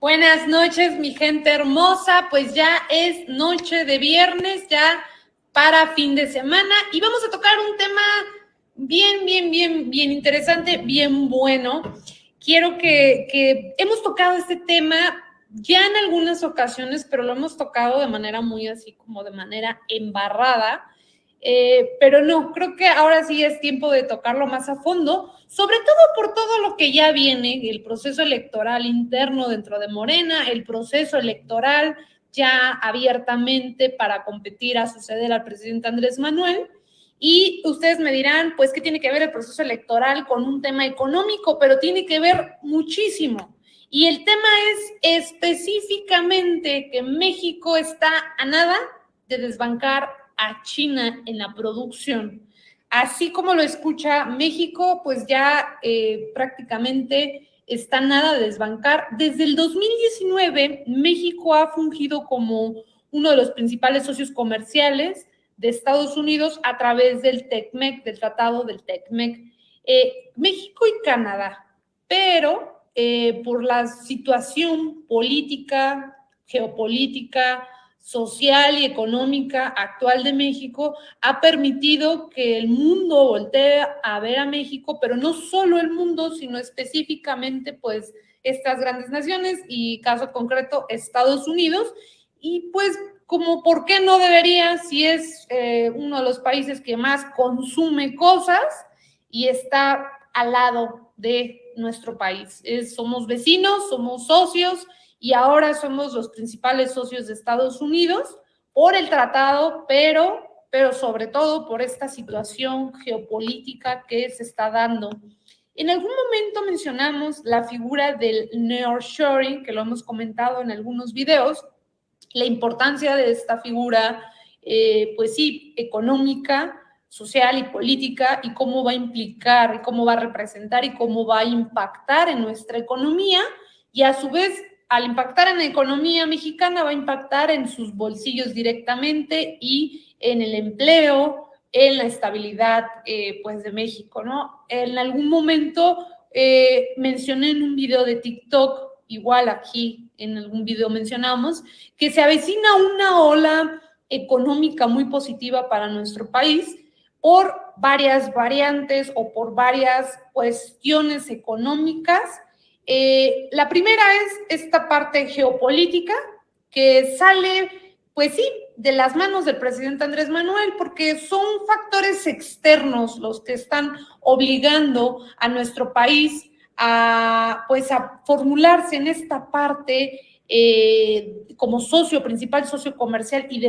Buenas noches, mi gente hermosa. Pues ya es noche de viernes, ya para fin de semana, y vamos a tocar un tema bien interesante, bien bueno. Quiero que hemos tocado este tema ya en algunas ocasiones, pero lo hemos tocado de manera muy así como de manera embarrada. Pero no, creo que ahora sí es tiempo de tocarlo más a fondo, sobre todo por todo lo que ya viene, el proceso electoral interno dentro de Morena, el proceso electoral ya abiertamente para competir a suceder al presidente Andrés Manuel. Y ustedes me dirán, pues, ¿qué tiene que ver el proceso electoral con un tema económico? Pero tiene que ver muchísimo. Y el tema es específicamente que México está a nada de desbancar a China en la producción. Así como lo escucha, México pues ya prácticamente está nada de desbancar. Desde el 2019, México ha fungido como uno de los principales socios comerciales de Estados Unidos a través del TECMEC, del Tratado del TECMEC. México y Canadá, pero por la situación política, geopolítica, social y económica actual de México ha permitido que el mundo voltee a ver a México, pero no solo el mundo, sino específicamente pues estas grandes naciones y caso concreto Estados Unidos. Y pues como por qué no debería, si es uno de los países que más consume cosas y está al lado de nuestro país. Somos vecinos, somos socios, y ahora somos los principales socios de Estados Unidos por el tratado, pero sobre todo por esta situación geopolítica que se está dando. En algún momento mencionamos la figura del nearshoring, que lo hemos comentado en algunos videos, la importancia de esta figura, pues sí, económica, social y política, y cómo va a implicar, y cómo va a representar, y cómo va a impactar en nuestra economía, y a su vez, al impactar en la economía mexicana, va a impactar en sus bolsillos directamente y en el empleo, en la estabilidad pues de México, ¿no? En algún momento mencioné en un video de TikTok, igual aquí en algún video mencionamos, que se avecina una ola económica muy positiva para nuestro país por varias variantes o por varias cuestiones económicas. La primera es esta parte geopolítica que sale, pues sí, de las manos del presidente Andrés Manuel, porque son factores externos los que están obligando a nuestro país a, pues, a formularse en esta parte como principal socio comercial y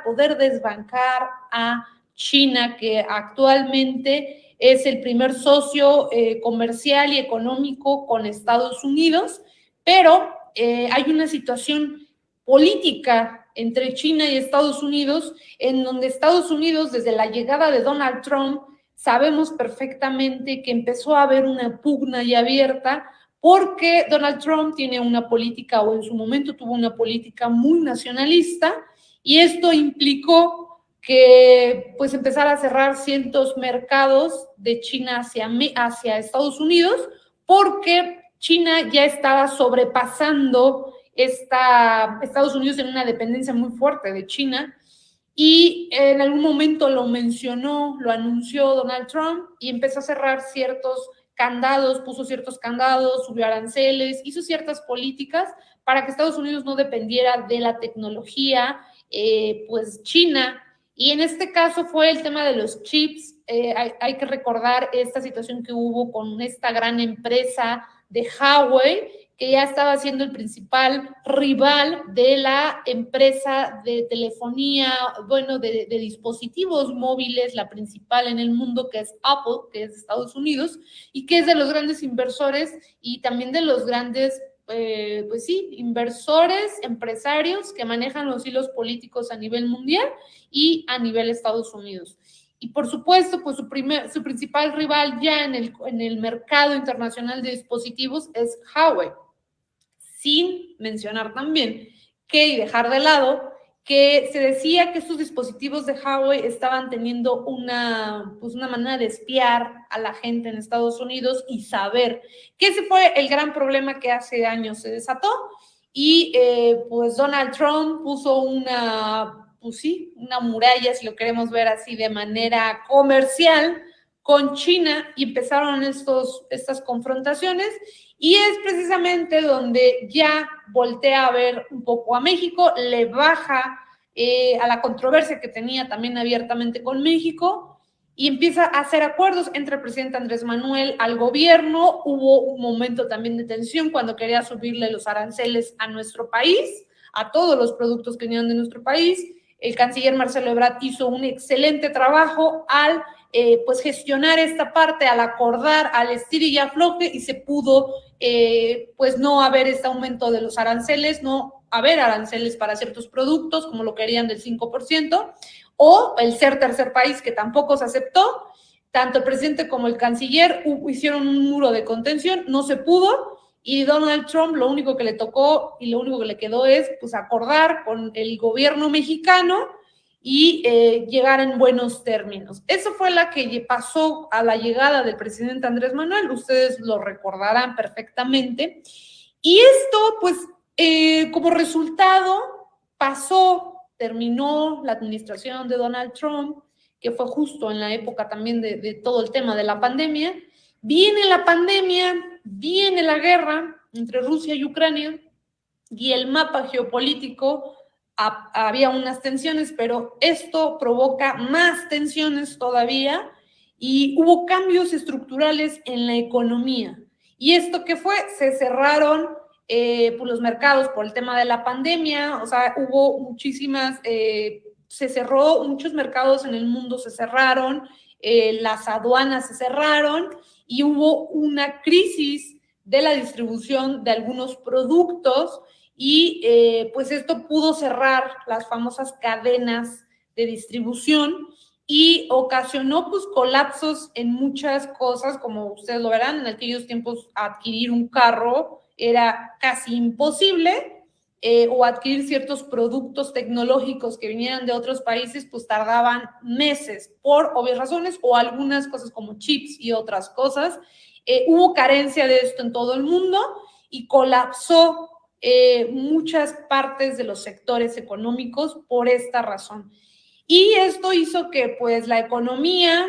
poder desbancar a China, que actualmente es el primer socio comercial y económico con Estados Unidos, pero hay una situación política entre China y Estados Unidos, en donde Estados Unidos, desde la llegada de Donald Trump, sabemos perfectamente que empezó a haber una pugna ya abierta, porque Donald Trump tiene una política, o en su momento tuvo una política muy nacionalista, y esto implicó que pues empezar a cerrar ciertos mercados de China hacia Estados Unidos, porque China ya estaba sobrepasando Estados Unidos en una dependencia muy fuerte de China, y en algún momento lo anunció Donald Trump, y empezó a cerrar ciertos candados, puso ciertos candados, subió aranceles, hizo ciertas políticas para que Estados Unidos no dependiera de la tecnología pues china. Y en este caso fue el tema de los chips. Hay que recordar esta situación que hubo con esta gran empresa de Huawei, que ya estaba siendo el principal rival de la empresa de telefonía, bueno, de dispositivos móviles, la principal en el mundo, que es Apple, que es de Estados Unidos, y que es de los grandes inversores y también de los grandes pues sí, inversores, empresarios que manejan los hilos políticos a nivel mundial y a nivel Estados Unidos. Y por supuesto, pues su principal rival ya en el mercado internacional de dispositivos es Huawei. Sin mencionar también y dejar de lado que se decía que estos dispositivos de Huawei estaban teniendo una manera de espiar a la gente en Estados Unidos y saber que ese fue el gran problema que hace años se desató. Y pues Donald Trump puso una muralla, si lo queremos ver así, de manera comercial con China, y empezaron estas confrontaciones, y es precisamente donde ya voltea a ver un poco a México, le baja a la controversia que tenía también abiertamente con México, y empieza a hacer acuerdos entre el presidente Andrés Manuel al gobierno. Hubo un momento también de tensión cuando quería subirle los aranceles a nuestro país, a todos los productos que venían de nuestro país. El canciller Marcelo Ebrard hizo un excelente trabajo al pues gestionar esta parte, al acordar, al estira y afloje, y se pudo pues no haber este aumento de los aranceles, no haber aranceles para ciertos productos como lo querían del 5%, o el ser tercer país, que tampoco se aceptó. Tanto el presidente como el canciller hicieron un muro de contención, no se pudo, y Donald Trump lo único que le tocó y lo único que le quedó es pues acordar con el gobierno mexicano y llegar en buenos términos. Eso fue la que pasó a la llegada del presidente Andrés Manuel, ustedes lo recordarán perfectamente. Y esto, pues, como resultado, terminó la administración de Donald Trump, que fue justo en la época también de todo el tema de la pandemia. Viene la pandemia, viene la guerra entre Rusia y Ucrania, y el mapa geopolítico, había unas tensiones, pero esto provoca más tensiones todavía, y hubo cambios estructurales en la economía. ¿Y esto qué fue? Se cerraron por los mercados por el tema de la pandemia, o sea, hubo muchísimas, se cerró, muchos mercados en el mundo se cerraron, las aduanas se cerraron, y hubo una crisis de la distribución de algunos productos, y pues esto pudo cerrar las famosas cadenas de distribución y ocasionó pues colapsos en muchas cosas, como ustedes lo verán. En aquellos tiempos adquirir un carro era casi imposible, o adquirir ciertos productos tecnológicos que vinieran de otros países pues tardaban meses por obvias razones, o algunas cosas como chips y otras cosas. Hubo carencia de esto en todo el mundo y colapsó muchas partes de los sectores económicos por esta razón. Y esto hizo que pues la economía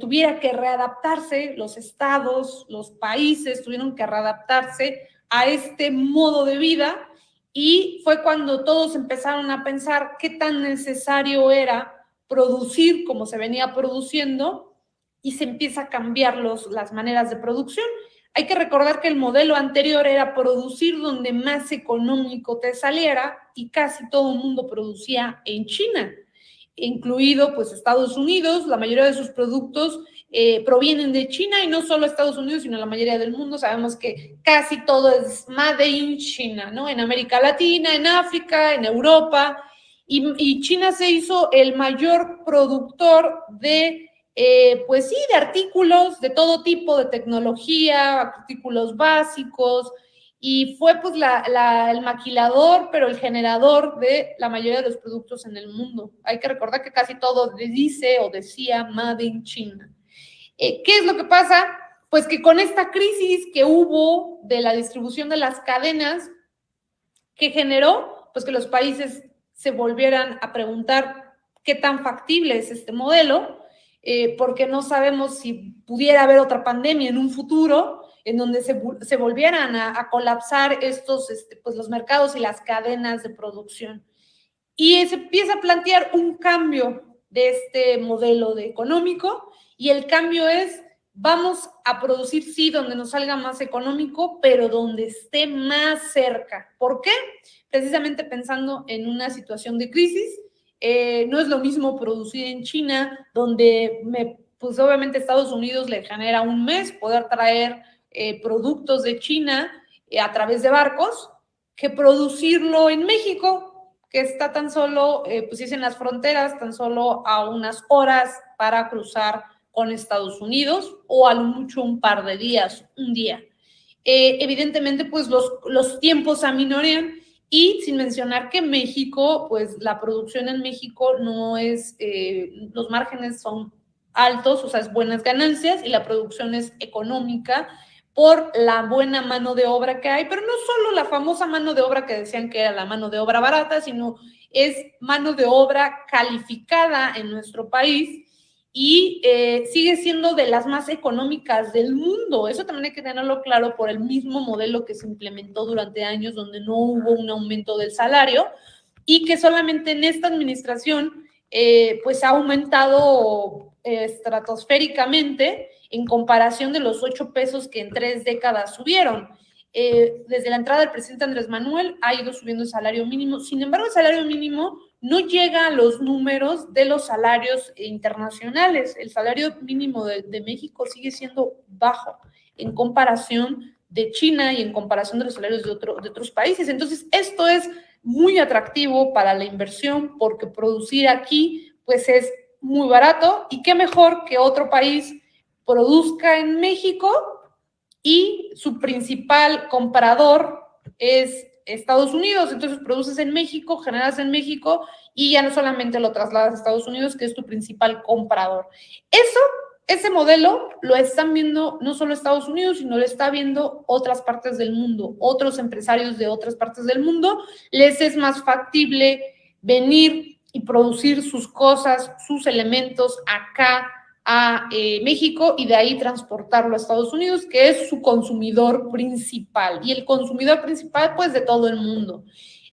tuviera que readaptarse, los estados, los países tuvieron que readaptarse a este modo de vida, y fue cuando todos empezaron a pensar qué tan necesario era producir como se venía produciendo, y se empieza a cambiar las maneras de producción. Hay que recordar que el modelo anterior era producir donde más económico te saliera, y casi todo el mundo producía en China, incluido pues Estados Unidos. La mayoría de sus productos provienen de China, y no solo Estados Unidos, sino la mayoría del mundo. Sabemos que casi todo es made in China, ¿no? En América Latina, en África, en Europa, y China se hizo el mayor productor de pues sí, de artículos de todo tipo, de tecnología, artículos básicos, y fue pues el maquilador, pero el generador de la mayoría de los productos en el mundo. Hay que recordar que casi todo dice o decía Made in China. ¿Qué es lo que pasa? Pues que con esta crisis que hubo de la distribución de las cadenas, que generó pues que los países se volvieran a preguntar qué tan factible es este modelo, porque no sabemos si pudiera haber otra pandemia en un futuro en donde se volvieran a colapsar pues los mercados y las cadenas de producción. Y se empieza a plantear un cambio de este modelo económico, y el cambio es: vamos a producir, sí, donde nos salga más económico, pero donde esté más cerca. ¿Por qué? Precisamente pensando en una situación de crisis. No es lo mismo producir en China, donde pues obviamente Estados Unidos le genera un mes poder traer productos de China a través de barcos, que producirlo en México, que está tan solo, pues es en las fronteras, tan solo a unas horas para cruzar con Estados Unidos, o a lo mucho un par de días, un día. Evidentemente, pues los tiempos aminorean, Y sin mencionar que México, pues la producción en México no es, los márgenes son altos, o sea, es buenas ganancias y la producción es económica por la buena mano de obra que hay, pero no solo la famosa mano de obra que decían que era la mano de obra barata, sino es mano de obra calificada en nuestro país y sigue siendo de las más económicas del mundo. Eso también hay que tenerlo claro por el mismo modelo que se implementó durante años donde no hubo un aumento del salario y que solamente en esta administración pues ha aumentado estratosféricamente en comparación de los 8 pesos que en 3 décadas subieron. Desde la entrada del presidente Andrés Manuel ha ido subiendo el salario mínimo. Sin embargo, el salario mínimo no llega a los números de los salarios internacionales. El salario mínimo de México sigue siendo bajo en comparación de China y en comparación de los salarios de otros países. Entonces, esto es muy atractivo para la inversión porque producir aquí pues es muy barato y qué mejor que otro país produzca en México y su principal comprador es Estados Unidos, entonces produces en México, generas en México y ya no solamente lo trasladas a Estados Unidos, que es tu principal comprador. Ese modelo lo están viendo no solo Estados Unidos, sino lo está viendo otras partes del mundo, otros empresarios de otras partes del mundo, les es más factible venir y producir sus cosas, sus elementos acá a México y de ahí transportarlo a Estados Unidos, que es su consumidor principal y el consumidor principal pues de todo el mundo.